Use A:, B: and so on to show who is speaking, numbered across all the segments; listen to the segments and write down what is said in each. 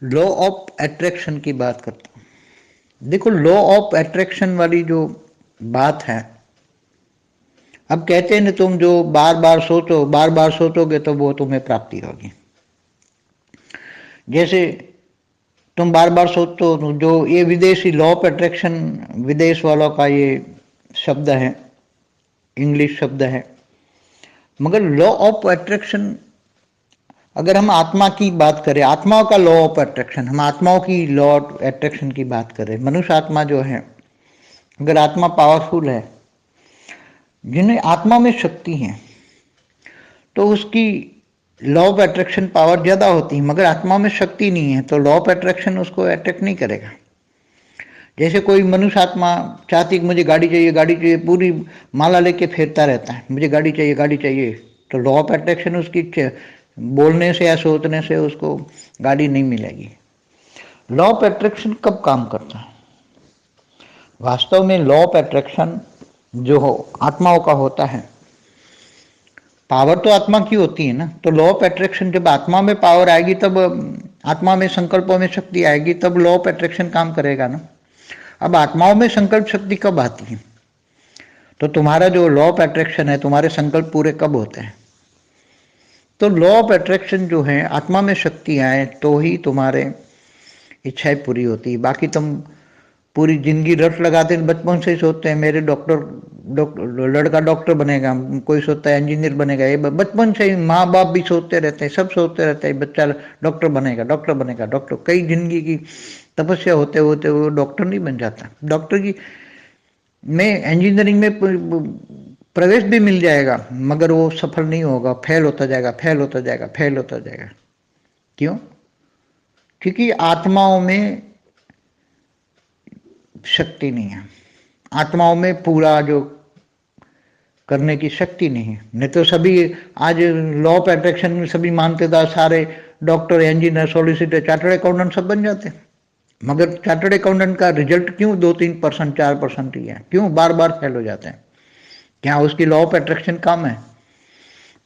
A: Law of attraction की बात करता हूं। देखो, लॉ ऑफ अट्रैक्शन वाली जो बात है, अब कहते हैं ना, तुम जो बार बार सोचो, बार बार सोचोगे तो वो तुम्हें प्राप्ति होगी। जैसे तुम बार बार सोचो, तो जो ये विदेशी लॉ ऑफ अट्रैक्शन, विदेश वालों का ये शब्द है, इंग्लिश शब्द है, मगर लॉ ऑफ अट्रैक्शन अगर हम आत्मा की बात करें, आत्माओं का लॉ ऑफ अट्रैक्शन, हम आत्माओं की लॉ ऑफ अट्रैक्शन की बात करें, मनुष्य आत्मा जो है, अगर आत्मा पावरफुल है, जिन्हें आत्मा में शक्ति है, तो उसकी लॉ ऑफ अट्रैक्शन पावर ज़्यादा होती है, मगर आत्मा में शक्ति नहीं है तो लॉ ऑफ अट्रैक्शन उसको अट्रैक्ट नहीं करेगा। जैसे कोई मनुष्य आत्मा चाहती कि मुझे गाड़ी चाहिए, गाड़ी चाहिए, पूरी माला लेके फिरता रहता है, मुझे गाड़ी चाहिए, गाड़ी चाहिए, तो लॉ ऑफ अट्रैक्शन उसकी बोलने से या सोचने से उसको गाड़ी नहीं मिलेगी। लॉ ऑफ अट्रैक्शन कब काम करता है? वास्तव में लॉ ऑफ अट्रैक्शन जो हो आत्माओं का होता है, पावर तो आत्मा की होती है ना, तो लॉ ऑफ अट्रैक्शन जब आत्मा में पावर आएगी, तब आत्मा में संकल्पों में शक्ति आएगी, तब लॉ ऑफ अट्रैक्शन काम करेगा ना। अब आत्माओं में संकल्प शक्ति कब आती है? तो तुम्हारा जो लॉ ऑफ अट्रैक्शन है, तुम्हारे संकल्प पूरे कब होते हैं? तो लॉ ऑफ अट्रैक्शन जो है, आत्मा में शक्ति आए तो ही तुम्हारे इच्छाएं पूरी होती है। बाकी तुम पूरी जिंदगी रट लगाते, बचपन से ही सोचते हैं मेरे लड़का डॉक्टर बनेगा, कोई सोचता है इंजीनियर बनेगा, ये बचपन से ही माँ बाप भी सोचते रहते हैं, सब सोचते रहते हैं बच्चा डॉक्टर बनेगा, डॉक्टर बनेगा, डॉक्टर। कई जिंदगी की तपस्या होते होते वो डॉक्टर नहीं बन जाता। डॉक्टर की में इंजीनियरिंग में प्रवेश भी मिल जाएगा, मगर वो सफल नहीं होगा, फेल होता जाएगा, फेल होता जाएगा, फेल होता जाएगा। क्यों? क्योंकि आत्माओं में शक्ति नहीं है, आत्माओं में पूरा जो करने की शक्ति नहीं है। नहीं तो सभी आज लॉ ऑफ अट्रैक्शन में सभी मानते था, सारे doctor, engineer, solicitor, chartered accountant सब बन जाते, मगर चार्टर्ड अकाउंटेंट का रिजल्ट क्यों 2-3%, 4% ही है? क्यों बार बार फेल हो जाते हैं? क्या उसकी लॉ ऑफ अट्रैक्शन कम है?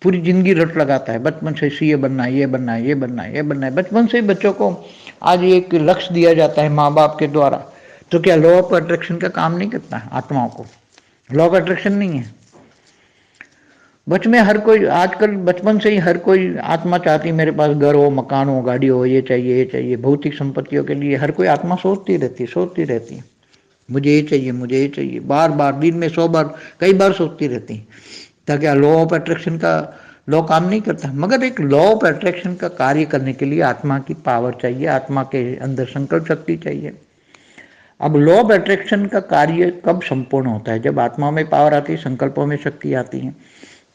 A: पूरी जिंदगी रट लगाता है, बचपन से सीए बनना है, ये बनना है, ये बनना है, ये बनना है, बचपन से ही बच्चों को आज एक लक्ष्य दिया जाता है माँ बाप के द्वारा। तो क्या लॉ ऑफ अट्रैक्शन का काम नहीं करता है? आत्माओं को लॉ ऑफ अट्रैक्शन नहीं है? बचपन में हर कोई, आजकल बचपन से ही हर कोई आत्मा चाहती मेरे पास घर हो, मकान हो, गाड़ी हो, ये चाहिए, ये चाहिए। भौतिक संपत्तियों के लिए हर कोई आत्मा सोचती रहती है, सोचती रहती है, मुझे ये चाहिए, मुझे ये चाहिए, बार बार, दिन में 100 बार, कई बार सोचती रहती है। ताकि लॉ ऑफ अट्रैक्शन का लॉ काम नहीं करता। मगर एक लॉ ऑफ अट्रैक्शन का कार्य करने के लिए आत्मा की पावर चाहिए, आत्मा के अंदर संकल्प शक्ति चाहिए। अब लॉ ऑफ अट्रैक्शन का कार्य कब संपूर्ण होता है? जब आत्मा में पावर आती है, संकल्पों में शक्ति आती है,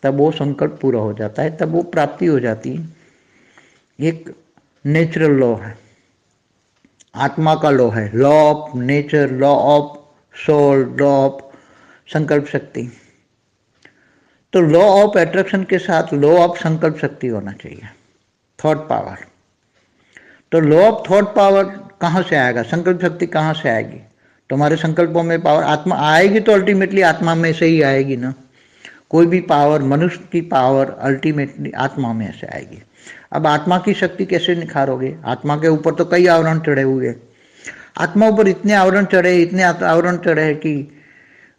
A: तब वो संकल्प पूरा हो जाता है, तब वो प्राप्ति हो जाती है। एक नेचुरल लॉ है, आत्मा का लॉ है, law of nature, law of soul, law of संकल्प शक्ति। तो लॉ ऑफ अट्रैक्शन के साथ लॉ ऑफ संकल्प शक्ति होना चाहिए, थॉट पावर। तो लॉ ऑफ थॉट पावर कहाँ से आएगा? संकल्प शक्ति कहाँ से आएगी? तुम्हारे संकल्पों में पावर आत्मा आएगी तो अल्टीमेटली आत्मा में से ही आएगी ना। कोई भी पावर, मनुष्य की पावर अल्टीमेटली आत्मा में से आएगी। अब आत्मा की शक्ति कैसे निखारोगे? आत्मा के ऊपर तो कई आवरण चढ़े हुए हैं, आत्मा ऊपर इतने आवरण चढ़े, इतने आवरण चढ़े कि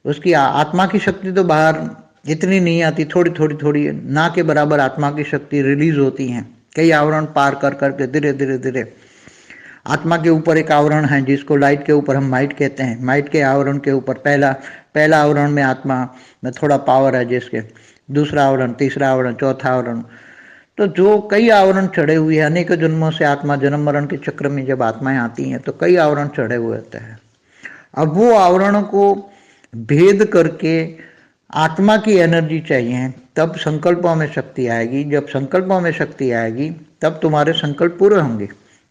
A: उसकी आत्मा की शक्ति तो बाहर इतनी नहीं आती, थोड़ी थोड़ी थोड़ी ना के बराबर आत्मा की शक्ति रिलीज होती है, कई आवरण पार कर करके धीरे धीरे धीरे। आत्मा के ऊपर एक आवरण है जिसको लाइट के ऊपर हम माइट कहते हैं, माइट के आवरण के ऊपर पहला आवरण में आत्मा में थोड़ा पावर है, जिसके दूसरा आवरण, तीसरा आवरण, चौथा आवरण, तो जो कई आवरण चढ़े हुए हैं। अनेक जन्मों से आत्मा जन्म मरण के चक्र में जब आत्माएं आती हैं तो कई आवरण चढ़े हुए होते हैं। अब वो आवरणों को भेद करके आत्मा की एनर्जी चाहिए, तब संकल्पों में शक्ति आएगी। जब संकल्पों में शक्ति आएगी तब तुम्हारे संकल्प पूरे होंगे,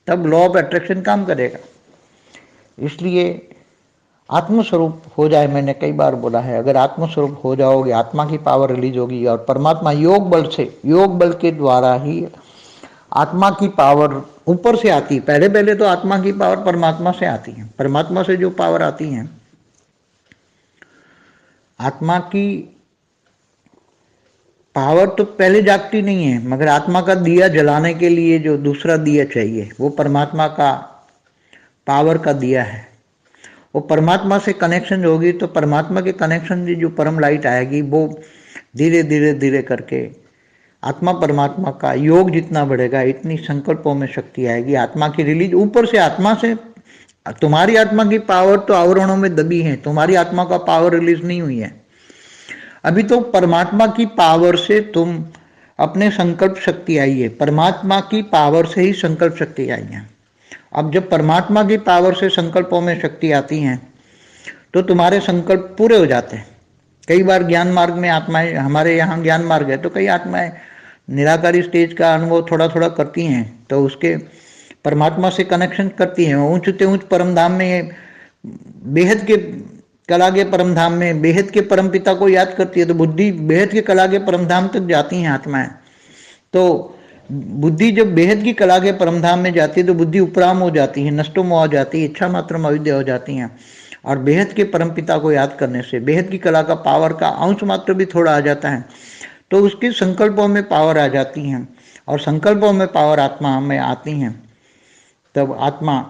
A: तब लॉ ऑफ अट्रैक्शन काम करेगा। इसलिए आत्मस्वरूप हो जाए, मैंने कई बार बोला है, अगर आत्मस्वरूप हो जाओगे, आत्मा की पावर रिलीज होगी और परमात्मा योग बल से, योग बल के द्वारा ही आत्मा की पावर ऊपर से आती है। पहले पहले तो आत्मा की पावर परमात्मा से आती है, परमात्मा से जो पावर आती है, आत्मा की पावर तो पहले जागती नहीं है, मगर आत्मा का दिया जलाने के लिए जो दूसरा दिया चाहिए वो परमात्मा का पावर का दिया है। वो परमात्मा से कनेक्शन होगी तो परमात्मा के कनेक्शन से जो परम लाइट आएगी वो धीरे धीरे धीरे करके आत्मा परमात्मा का योग जितना बढ़ेगा इतनी संकल्पों में शक्ति आएगी। आत्मा की रिलीज ऊपर से, आत्मा से, तुम्हारी आत्मा की पावर तो आवरणों में दबी है, तुम्हारी आत्मा का पावर रिलीज नहीं हुई है अभी। तो परमात्मा की पावर से तुम अपने संकल्प शक्ति आई है, परमात्मा की पावर से ही संकल्प शक्ति आई है। अब जब परमात्मा की पावर से संकल्पों में शक्ति आती है तो तुम्हारे संकल्प पूरे हो जाते हैं। कई बार ज्ञान मार्ग में आत्माएं, हमारे यहाँ ज्ञान मार्ग है तो कई आत्माएं निराकारी स्टेज का अनुभव थोड़ा थोड़ा करती हैं, तो उसके परमात्मा से कनेक्शन करती हैं, ऊंचते ऊंच परम धाम में, बेहद के कला के परम धाम में बेहद के परम पिता को याद करती है तो बुद्धि बेहद के कला के परम धाम तक जाती हैं आत्माएं। तो बुद्धि जब बेहद की कला के परम धाम में जाती है तो बुद्धि उपराम हो जाती है, नष्टों में हो जाती है, इच्छा मात्र में अविद्या हो जाती हैं। और बेहद के परम पिता को याद करने से बेहद की कला का पावर का अंश मात्र भी थोड़ा आ जाता है, तो उसके संकल्पों में पावर आ जाती हैं। और संकल्पों में पावर आत्मा में आती हैं, तब आत्मा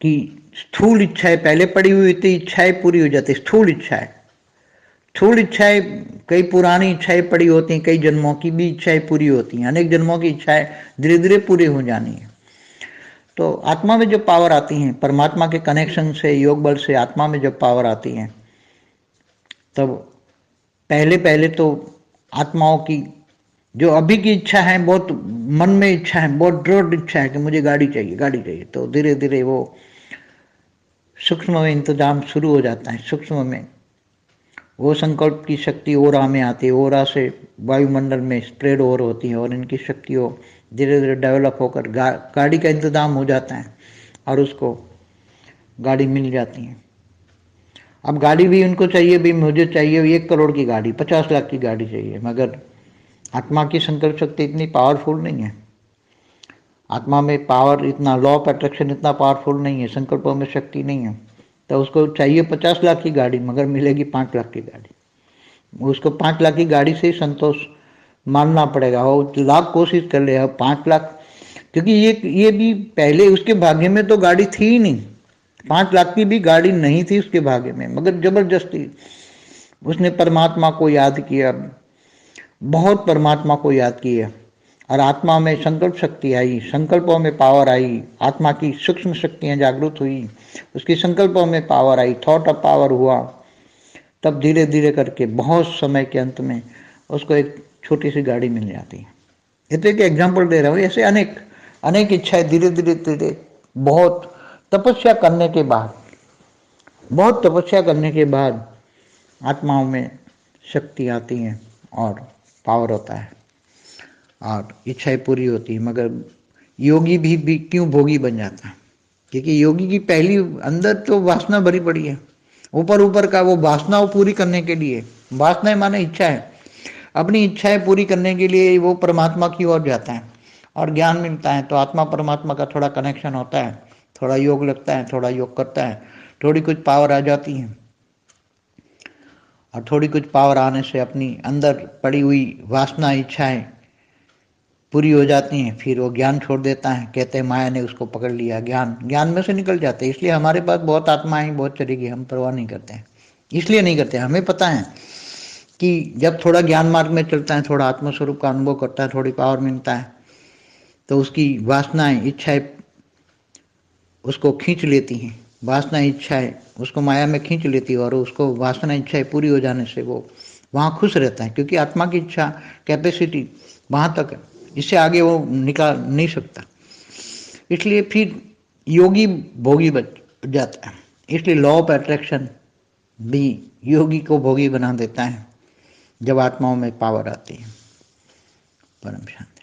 A: की स्थूल इच्छाएं, पहले पड़ी हुई थी इच्छाएं पूरी हो जाती। स्थूल इच्छाएं कई पुरानी इच्छाएं पड़ी होती हैं, कई जन्मों की भी इच्छाएं पूरी होती हैं, अनेक जन्मों की इच्छाएं धीरे धीरे पूरी हो जानी है। तो आत्मा में जब पावर आती है, परमात्मा के कनेक्शन से, योग बल से आत्मा में जब पावर आती है, तब पहले पहले तो आत्माओं की जो अभी की इच्छा है, बहुत मन में इच्छा है, बहुत दृढ़ इच्छा है कि मुझे गाड़ी चाहिए, तो धीरे धीरे वो सूक्ष्म में इंतजाम शुरू हो जाता है। सूक्ष्म में वो संकल्प की शक्ति ओरा में आती है, ओरा से वायुमंडल में स्प्रेड ओवर होती है और इनकी शक्तियों धीरे धीरे डेवलप होकर गाड़ी का इंतजाम हो जाता है और उसको गाड़ी मिल जाती है। अब गाड़ी भी उनको चाहिए, भी मुझे चाहिए 1 करोड़ की गाड़ी, 50 लाख की गाड़ी चाहिए, मगर आत्मा की संकल्प शक्ति इतनी पावरफुल नहीं है। आत्मा में पावर इतना, लॉ ऑफ अट्रैक्शन इतना पावरफुल नहीं है, संकल्पों में शक्ति नहीं है, तो उसको चाहिए 50 लाख की गाड़ी, मगर मिलेगी 5 लाख की गाड़ी। उसको 5 लाख की गाड़ी से ही संतोष मानना पड़ेगा, और लाख कोशिश कर ले, अब 5 लाख, क्योंकि ये भी पहले उसके भाग्य में तो गाड़ी थी ही नहीं, 5 लाख की भी गाड़ी नहीं थी उसके भाग्य में, मगर जबरदस्ती उसने परमात्मा को याद किया, बहुत परमात्मा को याद किया, और आत्मा में संकल्प शक्ति आई, संकल्पों में पावर आई, आत्मा की सूक्ष्म शक्तियां जागृत हुई, उसकी संकल्पों में power I, thought of power हुआ, तब धीरे धीरे करके बहुत समय के अंत में उसको एक छोटी सी गाड़ी मिल जाती है। ये तो एक एग्जाम्पल दे रहा हूँ, ऐसे अनेक अनेक इच्छाएं धीरे धीरे धीरे बहुत तपस्या करने के बाद, बहुत तपस्या करने के बाद आत्माओं में शक्ति आती है और पावर होता है और इच्छाएं पूरी होती है। मगर योगी भी क्यों भोगी बन जाता है? क्योंकि योगी की पहली अंदर तो वासना भरी पड़ी है, ऊपर ऊपर का वो वासनाओं पूरी करने के लिए, वासनाएं माने इच्छा है, अपनी इच्छाएं पूरी करने के लिए वो परमात्मा की ओर जाता है और ज्ञान मिलता है, तो आत्मा परमात्मा का थोड़ा कनेक्शन होता है, थोड़ा योग लगता है, थोड़ा योग करता है, थोड़ी कुछ पावर आ जाती है, और थोड़ी कुछ पावर आने से अपनी अंदर पड़ी हुई वासना इच्छाएं पूरी हो जाती हैं। फिर वो ज्ञान छोड़ देता है, कहते हैं माया ने उसको पकड़ लिया, ज्ञान में से निकल जाते हैं। इसलिए हमारे पास बहुत आत्माएं बहुत चलेगी, हम परवाह नहीं करते हैं, इसलिए नहीं करते। हमें पता है कि जब थोड़ा ज्ञान मार्ग में चलता है, थोड़ा आत्मस्वरूप का अनुभव करता है, थोड़ी पावर मिलता है, तो उसकी वासनाएं इच्छाएं उसको खींच लेती हैं, वासना इच्छाएं उसको माया में खींच लेती है, और उसको वासना इच्छाएं पूरी हो जाने से वो वहाँ खुश रहता है, क्योंकि आत्मा की इच्छा कैपेसिटी वहाँ तक है, इससे आगे वो निकाल नहीं सकता। इसलिए फिर योगी भोगी बन जाता है। इसलिए लॉ ऑफ अट्रैक्शन भी योगी को भोगी बना देता है जब आत्माओं में पावर आती है। परम शांति।